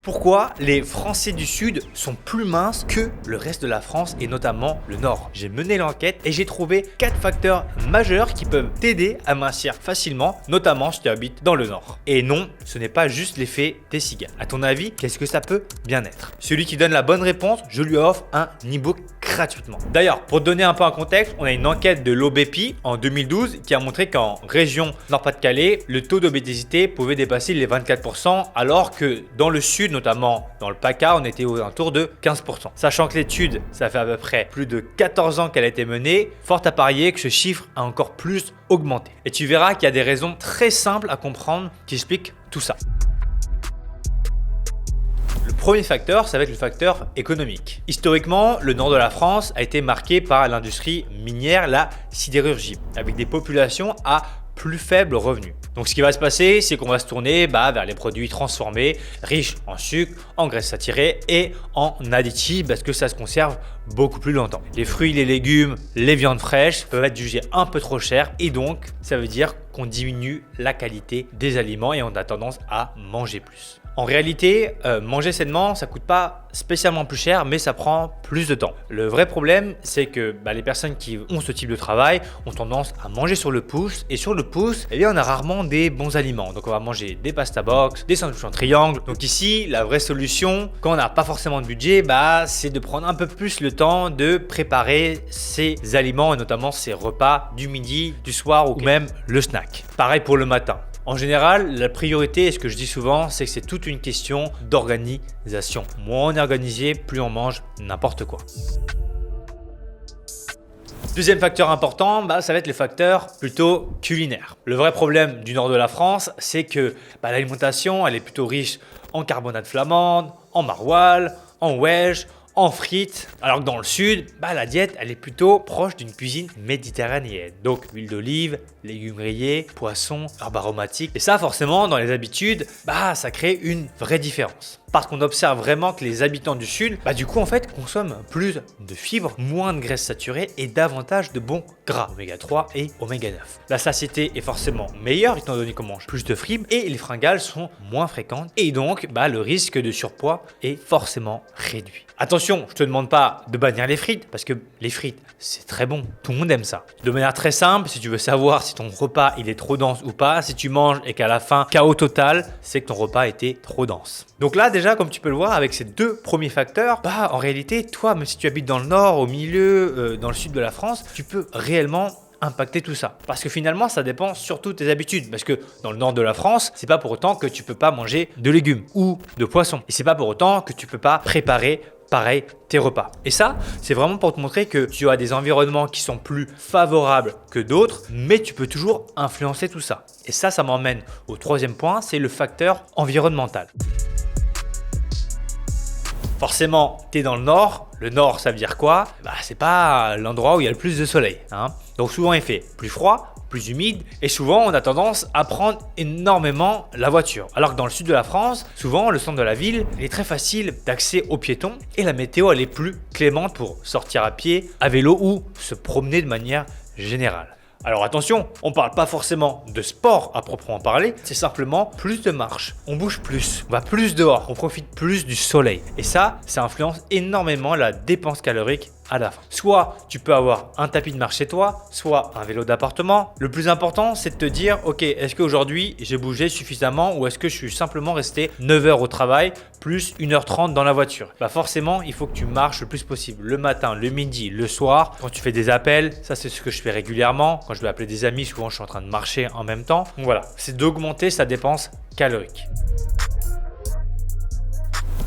Pourquoi les Français du Sud sont plus minces que le reste de la France et notamment le Nord? J'ai mené l'enquête et j'ai trouvé 4 facteurs majeurs qui peuvent t'aider à mincir facilement, notamment si tu habites dans le Nord. Et non, ce n'est pas juste l'effet des cigales. À ton avis, qu'est-ce que ça peut bien être? Celui qui donne la bonne réponse, je lui offre un e-book gratuitement. D'ailleurs, pour te donner un peu un contexte, on a une enquête de l'OBEPI en 2012 qui a montré qu'en région Nord-Pas-de-Calais, le taux d'obésité pouvait dépasser les 24% alors que dans le Sud, notamment dans le PACA, on était aux alentours de 15%. Sachant que l'étude, ça fait à peu près plus de 14 ans qu'elle a été menée, fort à parier que ce chiffre a encore plus augmenté. Et tu verras qu'il y a des raisons très simples à comprendre qui expliquent tout ça. Le premier facteur, ça va être le facteur économique. Historiquement, le nord de la France a été marqué par l'industrie minière, la sidérurgie, avec des populations à plus faible revenu. Donc ce qui va se passer, c'est qu'on va se tourner vers les produits transformés, riches en sucre, en graisses saturées et en additifs parce que ça se conserve beaucoup plus longtemps. Les fruits, les légumes, les viandes fraîches peuvent être jugés un peu trop chers et donc ça veut dire qu'on diminue la qualité des aliments et on a tendance à manger plus. En réalité, manger sainement, ça coûte pas spécialement plus cher, mais ça prend plus de temps. Le vrai problème, c'est que les personnes qui ont ce type de travail ont tendance à manger sur le pouce. Et sur le pouce, on a rarement des bons aliments. Donc on va manger des pasta box, des sandwichs en triangle. Donc ici, la vraie solution, quand on n'a pas forcément de budget, c'est de prendre un peu plus le temps de préparer ces aliments et notamment ces repas du midi, du soir ou même le snack. Pareil pour le matin. En général, la priorité, et ce que je dis souvent, c'est que c'est toute une question d'organisation. Moins on est organisé, plus on mange n'importe quoi. Deuxième facteur important, ça va être le facteur plutôt culinaire. Le vrai problème du nord de la France, c'est que l'alimentation, elle est plutôt riche en carbonate flamande, en maroilles, en wedge, en frites, alors que dans le sud, la diète, elle est plutôt proche d'une cuisine méditerranéenne. Donc, huile d'olive, légumes grillés, poissons, herbes aromatiques. Et ça, forcément, dans les habitudes, ça crée une vraie différence. Parce qu'on observe vraiment que les habitants du sud, du coup, en fait, consomment plus de fibres, moins de graisses saturées et davantage de bons gras, oméga 3 et oméga 9. La satiété est forcément meilleure étant donné qu'on mange plus de fibres et les fringales sont moins fréquentes et donc, le risque de surpoids est forcément réduit. Attention, je te demande pas de bannir les frites parce que les frites, c'est très bon. Tout le monde aime ça. De manière très simple, si tu veux savoir si ton repas il est trop dense ou pas, si tu manges et qu'à la fin, chaos total, c'est que ton repas était trop dense. Donc là, déjà, comme tu peux le voir, avec ces deux premiers facteurs, en réalité, toi, même si tu habites dans le nord, au milieu, dans le sud de la France, tu peux réellement impacter tout ça. Parce que finalement, ça dépend surtout de tes habitudes. Parce que dans le nord de la France, c'est pas pour autant que tu peux pas manger de légumes ou de poissons. Et c'est pas pour autant que tu peux pas préparer pareil tes repas. Et ça, c'est vraiment pour te montrer que tu as des environnements qui sont plus favorables que d'autres, mais tu peux toujours influencer tout ça. Et ça m'emmène au troisième point, c'est le facteur environnemental. Forcément, tu es dans le nord. Le nord, ça veut dire quoi? C'est pas l'endroit où il y a le plus de soleil. Donc souvent, il fait plus froid, plus humide et souvent, on a tendance à prendre énormément la voiture. Alors que dans le sud de la France, souvent, le centre de la ville, il est très facile d'accès aux piétons et la météo, elle est plus clémente pour sortir à pied, à vélo ou se promener de manière générale. Alors attention, on parle pas forcément de sport à proprement parler, c'est simplement plus de marche, on bouge plus, on va plus dehors, on profite plus du soleil. Et ça influence énormément la dépense calorique à la fin. Soit tu peux avoir un tapis de marche chez toi, soit un vélo d'appartement. Le plus important, c'est de te dire, ok, est-ce qu'aujourd'hui j'ai bougé suffisamment ou est-ce que je suis simplement resté 9 heures au travail plus 1h30 dans la voiture? Forcément, il faut que tu marches le plus possible le matin, le midi, le soir. Quand tu fais des appels, ça c'est ce que je fais régulièrement. Quand je vais appeler des amis, souvent je suis en train de marcher en même temps. Donc voilà, c'est d'augmenter sa dépense calorique.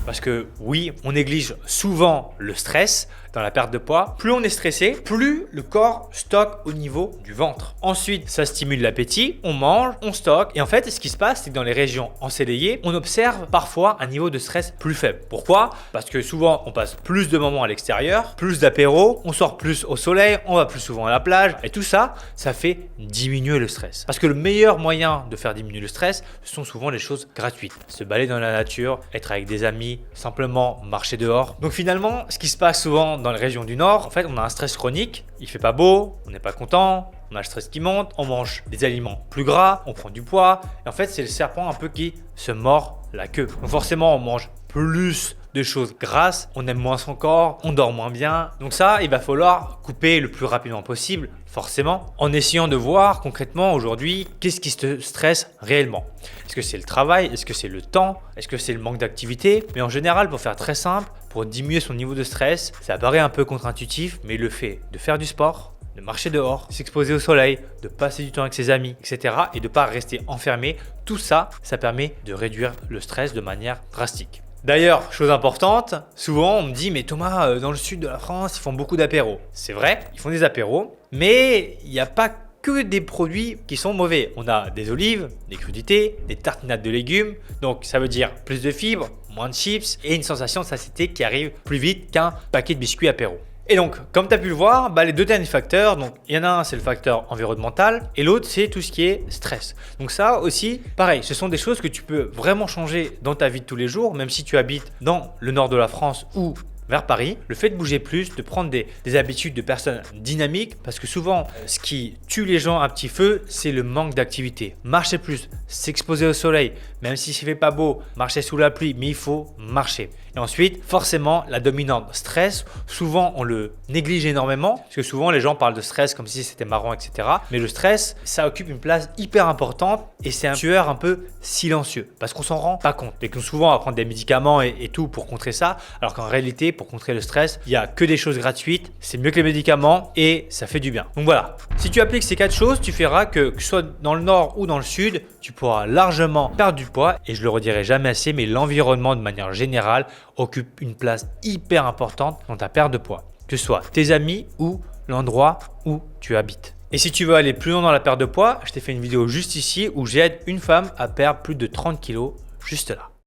Parce que oui, on néglige souvent le stress dans la perte de poids. Plus on est stressé, plus le corps stocke au niveau du ventre. Ensuite, ça stimule l'appétit, on mange, on stocke. Et en fait, ce qui se passe, c'est que dans les régions ensoleillées, on observe parfois un niveau de stress plus faible. Pourquoi? Parce que souvent, on passe plus de moments à l'extérieur, plus d'apéros, on sort plus au soleil, on va plus souvent à la plage. Et tout ça, ça fait diminuer le stress. Parce que le meilleur moyen de faire diminuer le stress, ce sont souvent les choses gratuites. Se balader dans la nature, être avec des amis, simplement marcher dehors. Donc finalement, ce qui se passe souvent dans les régions du Nord, en fait, on a un stress chronique. Il fait pas beau, on n'est pas content, on a le stress qui monte, on mange des aliments plus gras, on prend du poids. Et en fait, c'est le serpent un peu qui se mord la queue. Donc forcément, on mange plus de choses grasses, on aime moins son corps, on dort moins bien. Donc ça, il va falloir couper le plus rapidement possible, forcément, en essayant de voir concrètement aujourd'hui qu'est-ce qui te stresse réellement. Est-ce que c'est le travail? Est-ce que c'est le temps? Est-ce que c'est le manque d'activité? Mais en général, pour faire très simple, pour diminuer son niveau de stress, ça paraît un peu contre-intuitif, mais le fait de faire du sport, de marcher dehors, s'exposer au soleil, de passer du temps avec ses amis, etc. et de ne pas rester enfermé, tout ça, ça permet de réduire le stress de manière drastique. D'ailleurs, chose importante, souvent on me dit mais Thomas, dans le sud de la France, ils font beaucoup d'apéros. C'est vrai, ils font des apéros, mais il n'y a pas que des produits qui sont mauvais. On a des olives, des crudités, des tartinades de légumes, donc ça veut dire plus de fibres, moins de chips et une sensation de satiété qui arrive plus vite qu'un paquet de biscuits apéro. Et donc, comme tu as pu le voir, les deux derniers facteurs, donc il y en a un, c'est le facteur environnemental et l'autre, c'est tout ce qui est stress. Donc ça aussi, pareil, ce sont des choses que tu peux vraiment changer dans ta vie de tous les jours, même si tu habites dans le nord de la France ou vers Paris. Le fait de bouger plus, de prendre des habitudes de personnes dynamiques, parce que souvent, ce qui tue les gens un petit peu, c'est le manque d'activité. Marcher plus, s'exposer au soleil, même si il ne fait pas beau, marcher sous la pluie, mais il faut marcher. Et ensuite, forcément, la dominante stress, souvent on le néglige énormément, parce que souvent les gens parlent de stress comme si c'était marrant, etc. Mais le stress, ça occupe une place hyper importante et c'est un tueur un peu silencieux, parce qu'on s'en rend pas compte. Et que souvent on va prendre des médicaments et tout pour contrer ça, alors qu'en réalité, pour contrer le stress, il n'y a que des choses gratuites, c'est mieux que les médicaments et ça fait du bien. Donc voilà, si tu appliques ces 4 choses, tu verras que ce soit dans le nord ou dans le sud, tu pourras largement perdre du poids. Et je le redirai jamais assez, mais l'environnement de manière générale occupe une place hyper importante dans ta perte de poids, que ce soit tes amis ou l'endroit où tu habites. Et si tu veux aller plus loin dans la perte de poids, je t'ai fait une vidéo juste ici où j'aide une femme à perdre plus de 30 kg juste là.